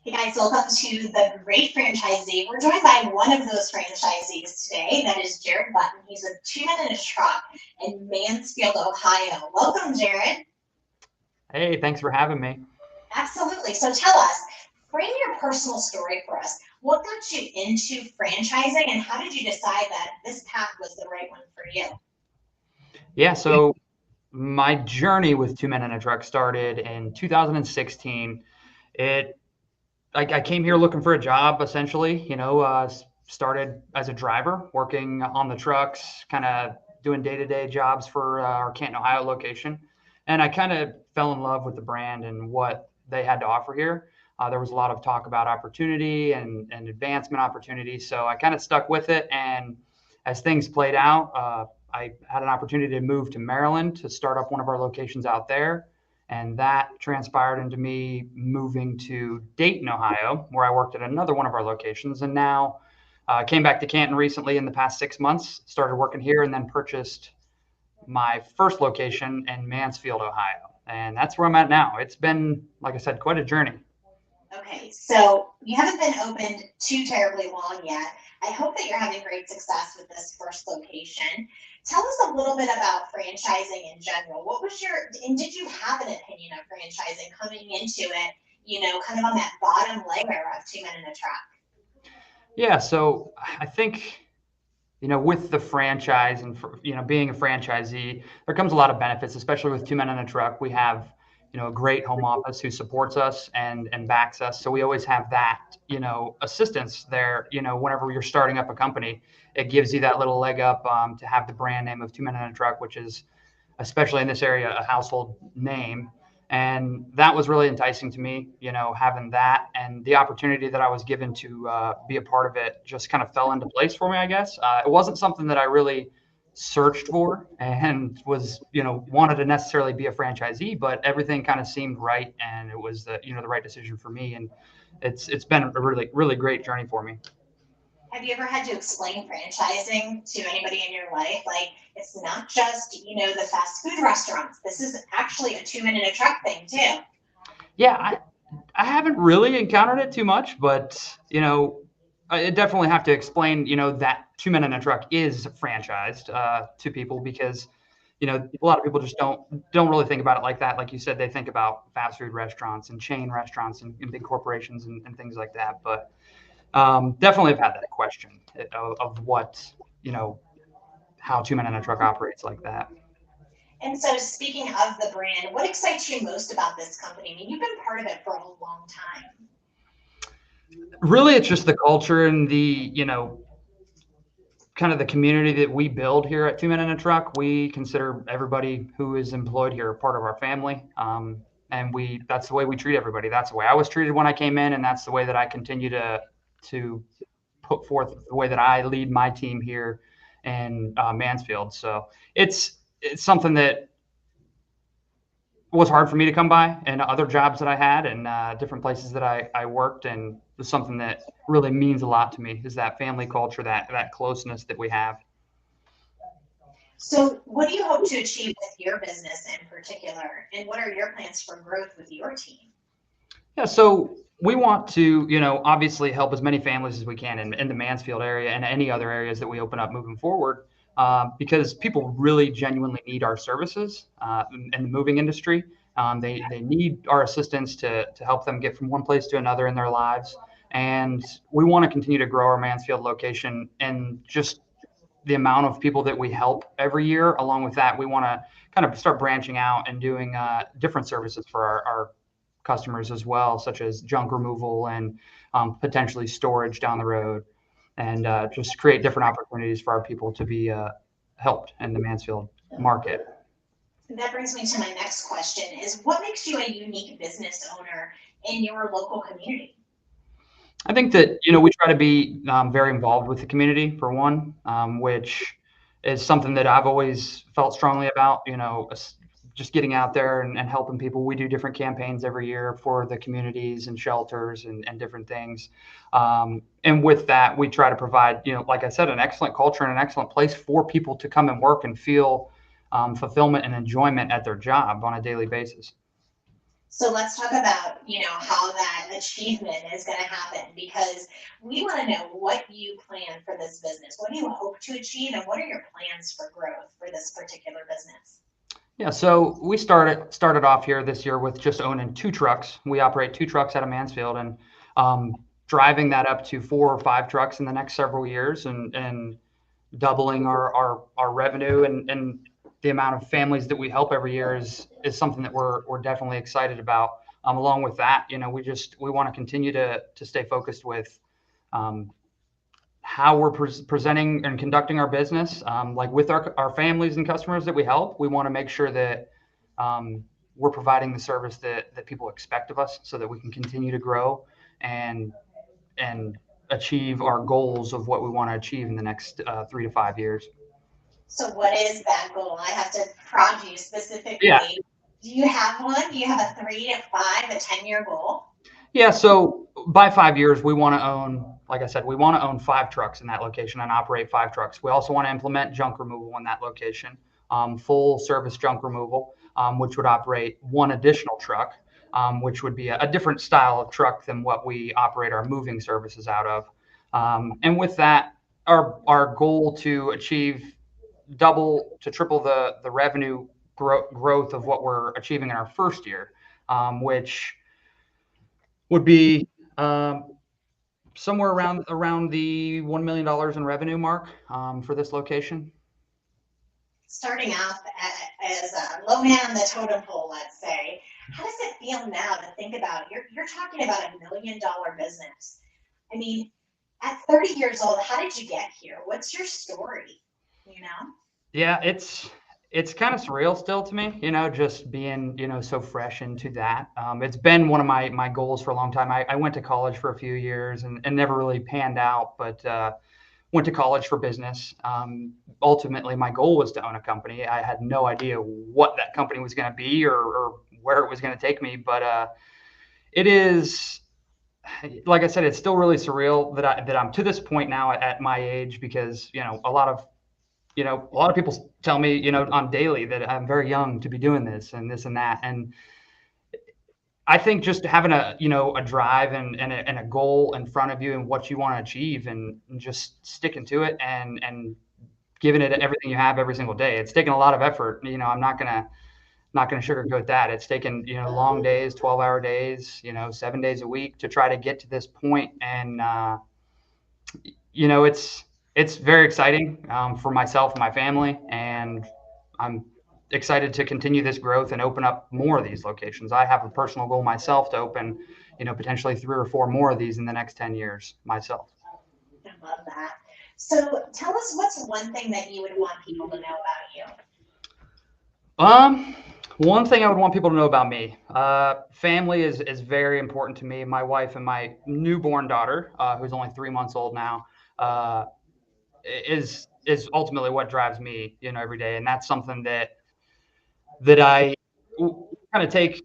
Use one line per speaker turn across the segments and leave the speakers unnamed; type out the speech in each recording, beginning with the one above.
Hey guys, welcome to the Great Franchisee. We're joined by one of those franchisees today. That is Jared Button. He's a two-man in a truck in Mansfield, Ohio. Welcome, Jared.
Hey, thanks for having me.
Absolutely. So tell us, frame your personal story for us. What got you into franchising, and how did you decide that this path was the right one for you?
Yeah, so my journey with Two Men in a Truck started in 2016. It I came here looking for a job, essentially. Started as a driver, working on the trucks, kind of doing day-to-day jobs for our Canton, Ohio location, and I kind of fell in love with the brand and what they had to offer here. There was a lot of talk about opportunity and advancement opportunities, so I kind of stuck with it. And as things played out, I had an opportunity to move to Maryland to start up one of our locations out there. And that transpired into me moving to Dayton, Ohio, where I worked at another one of our locations. And now came back to Canton recently in the past 6 months, started working here, and then purchased my first location in Mansfield, Ohio. And that's where I'm at now. It's been, like I said, quite a journey.
Okay, so you haven't been opened too terribly long yet. I hope that you're having great success with this first location. Tell us a little bit about franchising in general. What was your, and did you have an opinion of franchising coming into it, kind of on that bottom layer of two men in a truck?
Yeah, so I think with the franchise and being a franchisee, there comes a lot of benefits, especially with Two Men in a Truck. We have, a great home office who supports us and backs us. So we always have that, assistance there. Whenever you're starting up a company, it gives you that little leg up to have the brand name of Two Men in a Truck, which is, especially in this area, a household name. And that was really enticing to me, having that, and the opportunity that I was given to be a part of it just kind of fell into place for me, I guess. It wasn't something that I really searched for and was, wanted to necessarily be a franchisee, but everything kind of seemed right, and it was the right decision for me. And it's been a really, really great journey for me.
Have you ever had to explain franchising to anybody in your life? Like, it's not just, the fast food restaurants. This is actually a two men in a truck thing, too.
Yeah, I haven't really encountered it too much, but I definitely have to explain, that Two Men in a Truck is franchised to people because, a lot of people just don't really think about it like that. Like you said, they think about fast food restaurants and chain restaurants and big corporations and things like that. But definitely have had that question of what, how Two Men in a Truck operates like that.
And so, speaking of the brand, what excites you most about this company? I mean, you've been part of it for a long time.
Really, it's just the culture and the, kind of the community that we build here at Two Men in a Truck. We consider everybody who is employed here a part of our family. And that's the way we treat everybody. That's the way I was treated when I came in, and that's the way that I continue to put forth the way that I lead my team here in Mansfield. So it's something that was hard for me to come by, and other jobs that I had and different places that I worked. And it's something that really means a lot to me is that family culture, that closeness that we have.
So, what do you hope to achieve with your business in particular? And what are your plans for growth with your team?
Yeah, so we want to, obviously help as many families as we can in the Mansfield area and any other areas that we open up moving forward, because people really genuinely need our services in the moving industry. They need our assistance to help them get from one place to another in their lives. And we want to continue to grow our Mansfield location and just the amount of people that we help every year. Along with that, we want to kind of start branching out and doing different services for our customers as well, such as junk removal and potentially storage down the road, and just create different opportunities for our people to be helped in the Mansfield market.
That brings me to my next question is what makes you a unique business owner in your local community?
I think that, we try to be very involved with the community for one, which is something that I've always felt strongly about, just getting out there and helping people. We do different campaigns every year for the communities and shelters and different things. And with that, we try to provide, like I said, an excellent culture and an excellent place for people to come and work and feel fulfillment and enjoyment at their job on a daily basis.
So let's talk about, how that achievement is going to happen because we want to know what you plan for this business. What do you hope to achieve and what are your plans for growth for this particular business?
Yeah, so we started off here this year with just owning 2 trucks. We operate 2 trucks out of Mansfield, and driving that up to 4 or 5 trucks in the next several years, and doubling our revenue, and the amount of families that we help every year is something that we're definitely excited about. Along with that, we want to continue to stay focused with um, how we're presenting and conducting our business, like with our families and customers that we help. We want to make sure that we're providing the service that people expect of us, so that we can continue to grow and and achieve our goals of what we want to achieve in the next 3 to 5 years.
So what is that goal? I have to prod you
Yeah,
specifically. Do you have one? Do you have a 3 to 5, a 10-year goal?
yeah. So by 5 years, we want to own, like I said, we want to own 5 trucks in that location and operate 5 trucks. We also want to implement junk removal in that location, full service junk removal, which would operate 1 additional truck, which would be a different style of truck than what we operate our moving services out of. And with that, our goal to achieve double to triple the revenue growth of what we're achieving in our first year, which would be somewhere around the $1 million in revenue mark for this location.
Starting off as a low man on the totem pole, let's say, how does it feel now to think about you're talking about $1 million business? I mean, at 30 years old, how did you get here? What's your story? You know?
Yeah, it's kind of surreal still to me, just being, so fresh into that. It's been one of my goals for a long time. I went to college for a few years and never really panned out, but went to college for business. Ultimately, my goal was to own a company. I had no idea what that company was going to be, or where it was going to take me, but it is, like I said, it's still really surreal that I'm to this point now at my age, because a lot of people tell me, on daily, that I'm very young to be doing this and this and that. And I think just having a drive and a goal in front of you and what you want to achieve, and just sticking to it, and giving it everything you have every single day. It's taken a lot of effort. I'm not gonna sugarcoat that. It's taken, long days, 12-hour days, 7 days a week to try to get to this point. And it's very exciting, for myself and my family, and I'm excited to continue this growth and open up more of these locations. I have a personal goal myself to open, potentially 3 or 4 more of these in the next 10 years myself.
I love that. So tell us what's one thing that you would want people to know about you?
Um, One thing I would want people to know about me, family is very important to me. My wife and my newborn daughter, who's only 3 months old now, uh, is ultimately what drives me, every day. And that's something that I kind of take.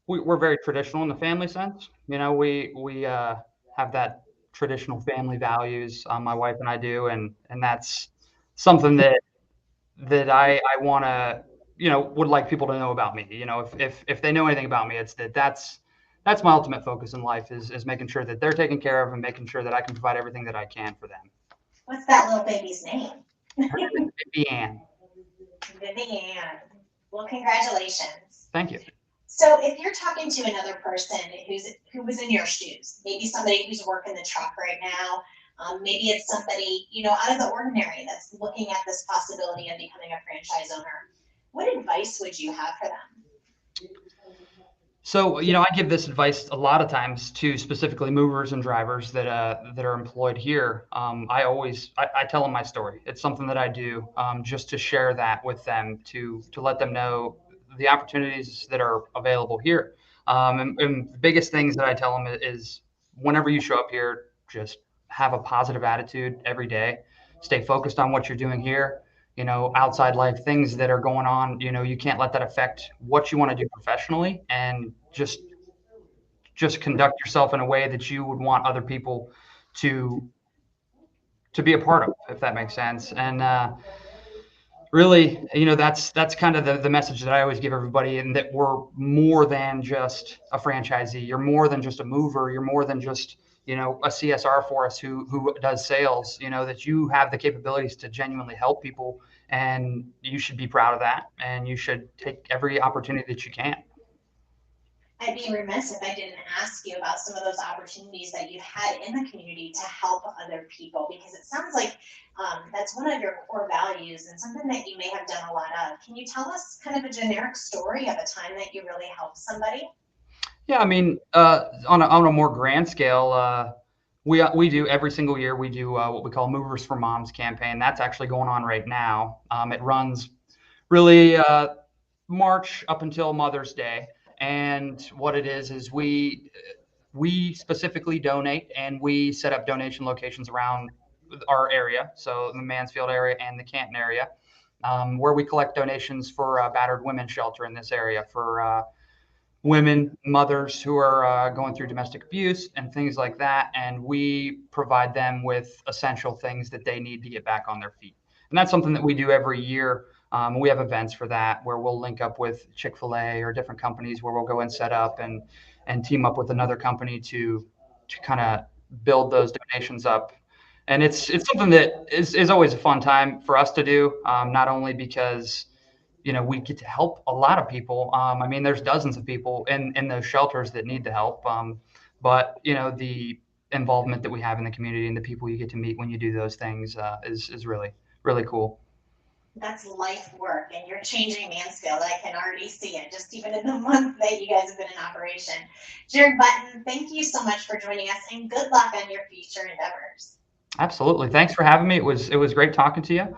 We're very traditional in the family sense. We have that traditional family values. My wife and I do, and that's something that I want to, would like people to know about me. If they know anything about me, it's that's my ultimate focus in life, is making sure that they're taken care of, and making sure that I can provide everything that I can for them.
What's that little baby's name?
Her name is Vivian.
Vivian. Well, congratulations.
Thank you.
So if you're talking to another person who was in your shoes, maybe somebody who's working the truck right now, maybe it's somebody out of the ordinary that's looking at this possibility of becoming a franchise owner, what advice would you have for them?
So, I give this advice a lot of times to specifically movers and drivers that are employed here. I tell them my story. It's something that I do, just to share that with them, to let them know the opportunities that are available here. And the biggest things that I tell them is, whenever you show up here, just have a positive attitude every day. Stay focused on what you're doing here. Outside life things that are going on, you can't let that affect what you want to do professionally, and just conduct yourself in a way that you would want other people to be a part of, if that makes sense. And really, that's kind of the message that I always give everybody, and that we're more than just a franchisee. You're more than just a mover. You're more than just, a CSR for us who does sales. That you have the capabilities to genuinely help people, and you should be proud of that, and you should take every opportunity that you can.
I'd be remiss if I didn't ask you about some of those opportunities that you've had in the community to help other people, because it sounds like that's one of your core values and something that you may have done a lot of. Can you tell us kind of a generic story of a time that you really helped somebody?
Yeah, I mean, on a more grand scale, we do every single year. We do what we call Movers for Moms campaign. That's actually going on right now. It runs really March up until Mother's Day. And what it is we specifically donate, and we set up donation locations around our area, so the Mansfield area and the Canton area, where we collect donations for battered women's shelter in this area, for women, mothers who are going through domestic abuse and things like that. And we provide them with essential things that they need to get back on their feet. And that's something that we do every year. We have events for that where we'll link up with Chick-fil-A or different companies, where we'll go and set up and team up with another company to kind of build those donations up. And it's something that is always a fun time for us to do, not only because we get to help a lot of people. I mean, there's dozens of people in those shelters that need the help. But the involvement that we have in the community and the people you get to meet when you do those things is really, really cool.
That's life work, and you're changing Mansfield. I can already see it, just even in the month that you guys have been in operation. Jared Button, thank you so much for joining us, and good luck on your future endeavors.
Absolutely. Thanks for having me. It was great talking to you.